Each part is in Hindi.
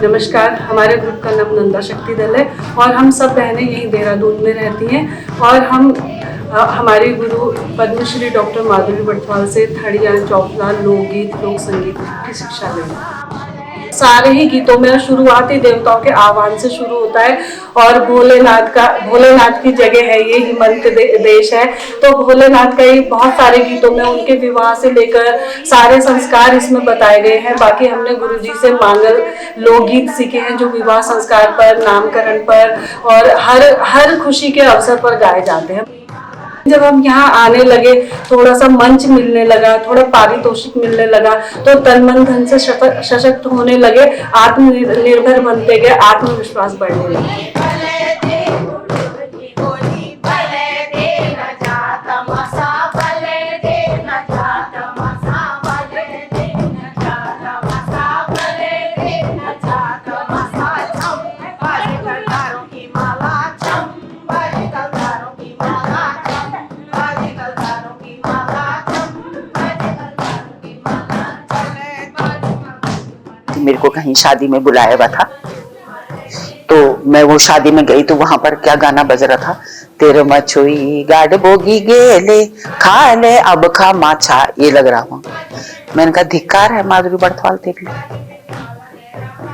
नमस्कार, हमारे ग्रुप का नाम नंदा शक्ति दल है और हम सब बहनें यहीं देहरादून में रहती हैं और हम हमारे गुरु पद्मश्री डॉक्टर माधुरी बड़थवाल से थड़िया, चौफला, लोकगीत, लोक संगीत की शिक्षा लेते हैं। सारे ही गीतों में शुरुआत ही देवताओं के आह्वान से शुरू होता है और भोलेनाथ की जगह है ये, हिमंत देश है, तो भोलेनाथ का ही बहुत सारे गीतों में उनके विवाह से लेकर सारे संस्कार इसमें बताए गए हैं। बाकी हमने गुरुजी से मांगल लोकगीत सीखे हैं जो विवाह संस्कार पर, नामकरण पर और हर खुशी के अवसर पर गाए जाते हैं। जब हम यहाँ आने लगे, थोड़ा सा मंच मिलने लगा, थोड़ा पारितोषिक मिलने लगा, तो तन मन धन से सशक्त होने लगे, आत्मनिर्भर बनते गए, आत्मविश्वास बढ़ने लगा। मेरे को कहीं शादी में बुलाया हुआ था, तो मैं वो शादी में गई तो वहां पर क्या गाना बज रहा था, तेरे मछुई गाड़ बोगी गेले खा ले अब खा माछा, ये लग रहा हूँ। मैंने कहा धिक्कार है माधुरी बड़थवाल, देख ले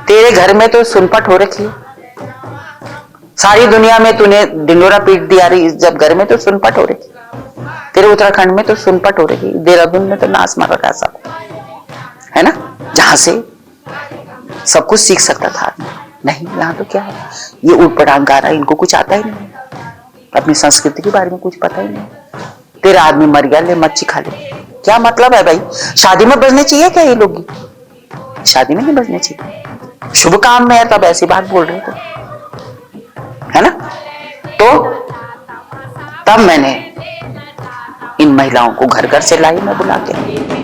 तेरे घर में तो सुनपट हो रखी है, सारी दुनिया में तूने डिंडोरा पीट दिया रही, जब घर में तो सुनपट हो रखी, तेरे उत्तराखंड में तो सुनपट हो रखी, देहरादून में तो नाच मार रखा सब, है ना, जहां से सब कुछ सीख सकता था। नहीं, यहाँ तो क्या है, ये उठपटांग गा रहा है, इनको कुछ आता ही नहीं, अपनी संस्कृति के बारे में कुछ पता ही नहीं। तेरा आदमी मर गया, ले मच्छी खा ले, क्या मतलब है भाई? शादी में बजने चाहिए क्या ये लोग? शादी में नहीं बजने चाहिए, शुभ काम में है तब ऐसी बात बोल रहे थे, है ना। तो तब मैंने इन महिलाओं को घर घर से लाई, मैं बुला के।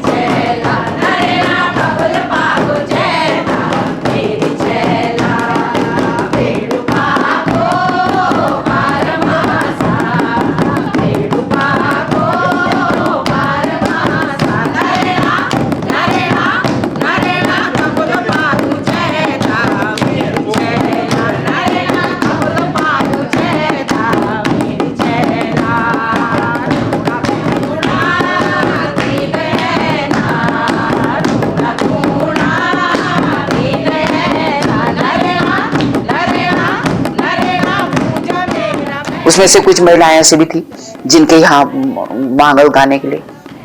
उसमें से कुछ महिलाएं ऐसी भी थी जिनके यहाँ मांगल गाने के लिए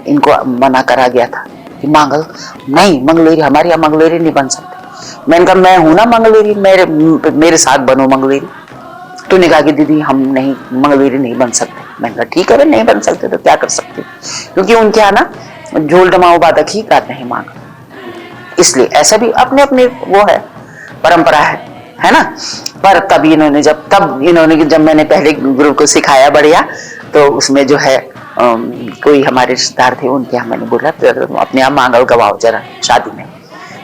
इनको मना करा गया था कि मांगल नहीं, मंगलेरी, हमारे यहाँ मंगलेरी नहीं बन सकते। मैंने कहा मैं हूं ना मंगलेरी, मेरे साथ बनो मंगलेरी। तूने कहा कि दीदी हम नहीं, मंगलेरी नहीं बन सकते। मैंने कहा ठीक है, नहीं बन सकते तो क्या कर सकते, क्योंकि उनके यहाँ ना झोल डमाओ बादक ही गाते हैं मांगल, इसलिए ऐसा भी अपने अपने वो है, परंपरा है ना। पर तब इन्होंने जब मैंने पहले ग्रुप को सिखाया बढ़िया, तो उसमें जो है कोई हमारे रिश्तेदार थे, उनके यहाँ मैंने बोला तो अपने यहाँ मांगल गवाओ जरा शादी में,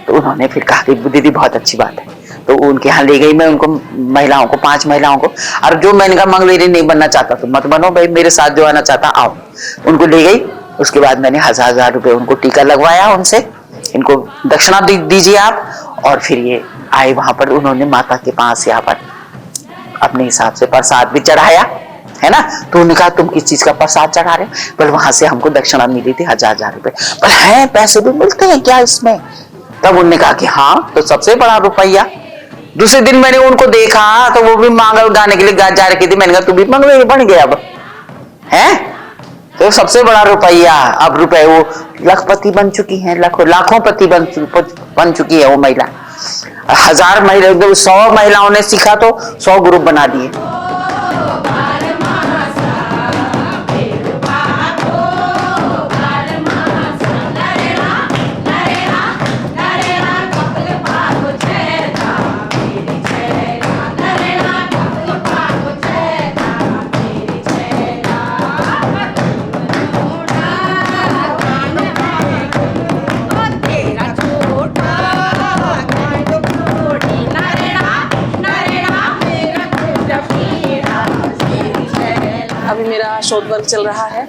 तो उन्होंने फिर कहा कि दीदी बहुत अच्छी बात है, तो उनके यहाँ ले गई मैं उनको, महिलाओं को, 5 महिलाओं को। और जो मैंने कहा मंगलेरी नहीं बनना चाहता तो मत बनो भाई, मेरे साथ जो आना चाहता आओ, उनको ले गई। उसके बाद मैंने 1000 रुपए उनको टीका लगवाया, उनसे इनको दक्षिणा दीजिए आप, और फिर ये आए वहां पर, उन्होंने माता के पास यहाँ पर अपने हिसाब से प्रसाद भी चढ़ाया, है ना। तो उन्होंने कहा तुम किस चीज का प्रसाद चढ़ा रहे हो? पर वहां से हमको दक्षिणा मिली थी 1000 रुपए। पर है पैसे भी मिलते हैं क्या इसमें? तब उन्होंने कहा कि हाँ, तो सबसे बड़ा रुपया। दूसरे दिन मैंने उनको देखा तो वो भी मांगल गाने के लिए जा रही थी। मैंने कहा तू भी मंगल बन गया अब, है तो सबसे बड़ा रुपया। अब रुपए वो लखपति बन चुकी है, लाखों पति बन चुकी है वो महिला। 1000 महिला, 100 महिलाओं ने सीखा तो 100 ग्रुप बना दिए। अभी मेरा शोध वर्क चल रहा है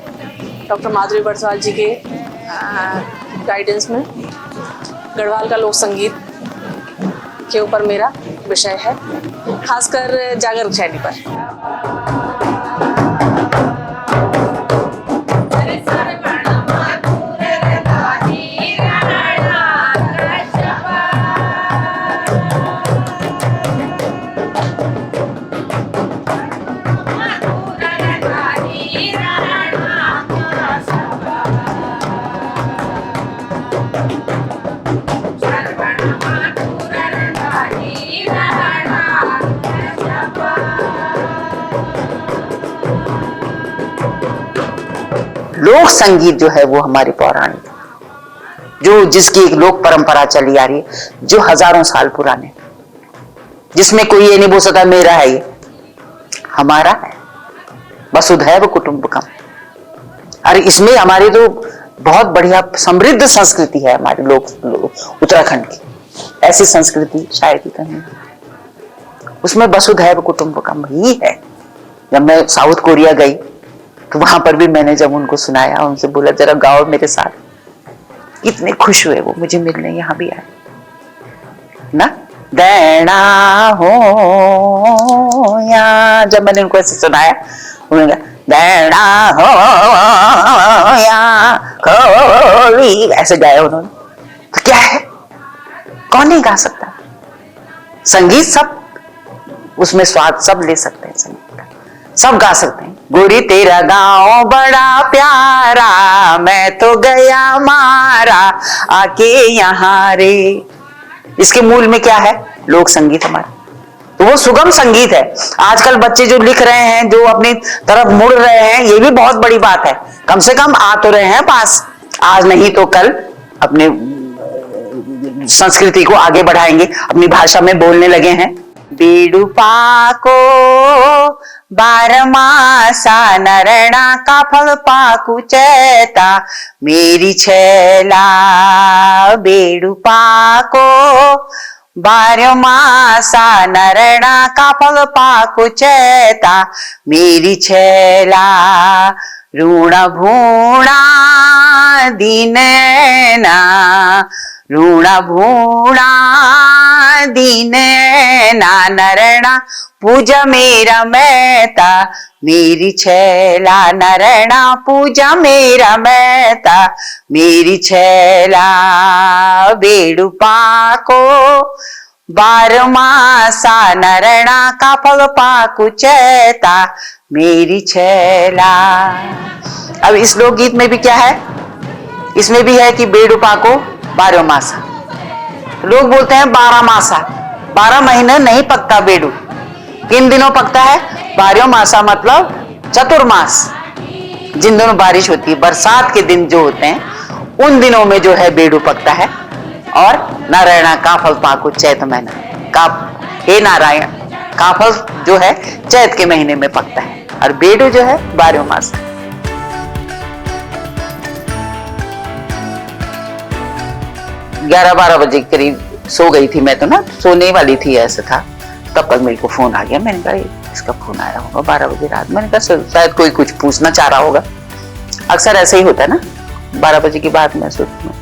डॉक्टर माधुरी बड़सवाल जी के गाइडेंस में। गढ़वाल का लोक संगीत के ऊपर मेरा विषय है, खासकर जागर शैली पर। लोक संगीत जो है वो हमारी पौराणिक, जो जिसकी एक लोक परंपरा चली आ रही है, जो हजारों साल पुराने, जिसमें कोई ये नहीं बोल सकता मेरा है, ये हमारा है। वसुधैव कुटुंबकम। अरे इसमें हमारी तो बहुत बढ़िया समृद्ध संस्कृति है हमारे लोग उत्तराखंड की, ऐसी संस्कृति शायद ही कहीं। उसमें वसुधैव कुटुंबकम ही है। जब मैं साउथ कोरिया गई तो वहां पर भी मैंने जब उनको सुनाया, उनसे बोला जरा गाओ मेरे साथ, कितने खुश हुए वो मुझे मिलने यहाँ भी आए ना। दैना हो या, जब मैंने उनको ऐसे सुनाया, उन्होंने कहा दैना हो या खोली, ऐसे गाया उन्होंने। तो क्या है, कौन नहीं गा सकता? संगीत सब उसमें स्वाद सब ले सकते हैं, संगीत का सब गा सकते हैं। गोरी तेरा गाँव बड़ा प्यारा, मैं तो गया मारा आके यहाँ रे। इसके मूल में क्या है? लोक संगीत हमारा। तो वो सुगम संगीत है। आजकल बच्चे जो लिख रहे हैं, जो अपनी तरफ मुड़ रहे हैं, ये भी बहुत बड़ी बात है। कम से कम आ तो रहे हैं पास, आज नहीं तो कल अपने संस्कृति को आगे बढ़ाएंगे, अपनी भाषा में बोलने लगे हैं। बेडूपा को 12 मासा नरणा का फल पाकू चैता मेरी छैला। बेडूपा को 12 मासा नरणा का फल पाकू चैता मेरी छैला। ऋण भूणा दीनैना, ऋण भूणा दीनैना नरणा पूजा मेरा मैता मेरी छैला। नरणा पूजा मेरा मैता मेरी छैला। बेडूपा को 12 मासा नरणा का फल पाकू चैता मेरी छैला। अब इस लोकगीत में भी क्या है? इसमें भी है कि बेडूपा को 12 मासा। लोग बोलते हैं 12 मासा, 12 महीने नहीं पकता बेडू। किन दिनों पकता है? 12 मासा मतलब चतुर्मास, जिन दिनों बारिश होती है, बरसात के दिन जो होते हैं, उन दिनों में जो है बेडू पकता है। और नारायणा का फल पाकू चैत महीना का, हे नारायण, का फल जो है चैत के महीने में पकता है, और बेडू जो है 12 मास। ग्यारह 12 बजे करीब सो गई थी मैं, तो ना सोने वाली थी, ऐसा था। तब तक मेरे को फोन आ गया। मैंने कहा इसका फोन आया होगा 12 बजे रात। मैंने कहा शायद कोई कुछ पूछना चाह रहा होगा। अक्सर ऐसे ही होता है ना, 12 बजे के बाद मैं सोचती हूँ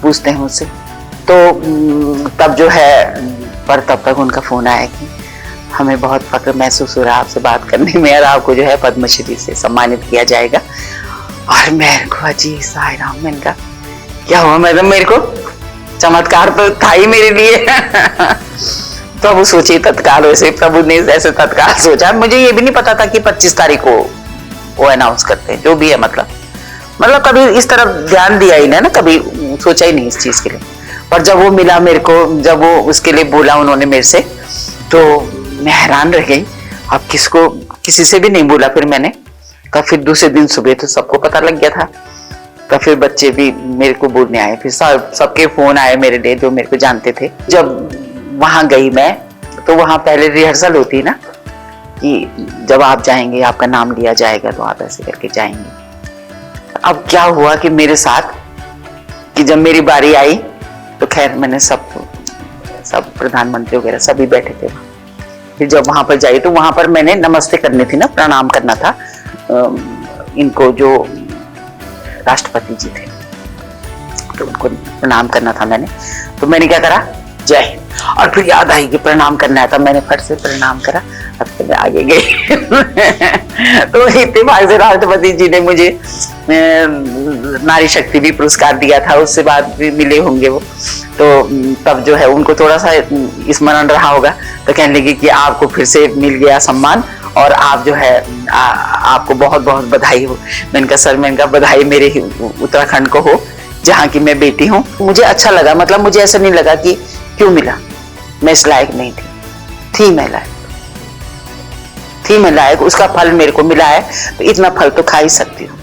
पूछते हैं मुझसे। तो तब जो है, पर तब तक उनका फोन आया कि हमें बहुत फक्र महसूस हो रहा है आपसे बात करने में, और आपको जो है पद्मश्री से सम्मानित किया जाएगा। और मेरे को अजी साई राम, मैंने कहा क्या हुआ मैडम, मेरे को चमत्कार तो था ही मेरे लिए। प्रभु सोची तत्काल, वैसे प्रभु ने ऐसे तत्काल सोचा। मुझे ये भी नहीं पता था कि 25 तारीख को वो अनाउंस करते हैं, जो भी है। मतलब कभी इस तरफ ध्यान दिया ही ना, कभी सोचा ही नहीं इस चीज के लिए। पर जब वो मिला मेरे को, जब वो उसके लिए बोला उन्होंने मेरे से, तो मैं हैरान रह गई। अब किसी से भी नहीं बोला फिर मैंने। तो फिर दूसरे दिन सुबह तो सबको पता लग गया था। तो फिर बच्चे भी मेरे को बोलने आए, फिर सबके फोन आए मेरे लिए जो मेरे को जानते थे। जब वहां गई मैं, तो वहां पहले रिहर्सल होती है ना, कि जब आप जाएंगे आपका नाम लिया जाएगा, तो आप ऐसे करके जाएंगे। अब क्या हुआ कि मेरे साथ, कि जब मेरी बारी आई, तो खैर मैंने सब प्रधानमंत्री वगैरह सभी बैठे थे, फिर जब वहां पर जाई तो वहां पर मैंने नमस्ते करनी थी ना, प्रणाम करना था इनको जो राष्ट्रपति जी थे, तो उनको प्रणाम करना था मैंने। तो मैंने क्या करा, जय हिंद, और फिर याद आई कि प्रणाम करना है, तब मैंने फट से प्रणाम करा, अब तो मैं आगे गई। तो इत्तेफाक से राष्ट्रपति जी ने मुझे नारी शक्ति भी पुरस्कार दिया था, उससे बाद भी मिले होंगे वो, तो तब जो है उनको थोड़ा सा स्मरण रहा होगा, तो कहने लगे कि आपको फिर से मिल गया सम्मान और आप जो है आपको बहुत बहुत बधाई हो। मैंने कहा सर, मैंने कहा बधाई मेरे ही उत्तराखंड को हो जहाँ की मैं बेटी हूँ। मुझे अच्छा लगा, मतलब मुझे ऐसा नहीं लगा कि क्यों मिला, मैं इस लायक नहीं थी मैं लायक, थी मैं लायक, उसका फल मेरे को मिला है, तो इतना फल तो खा ही सकती हूँ।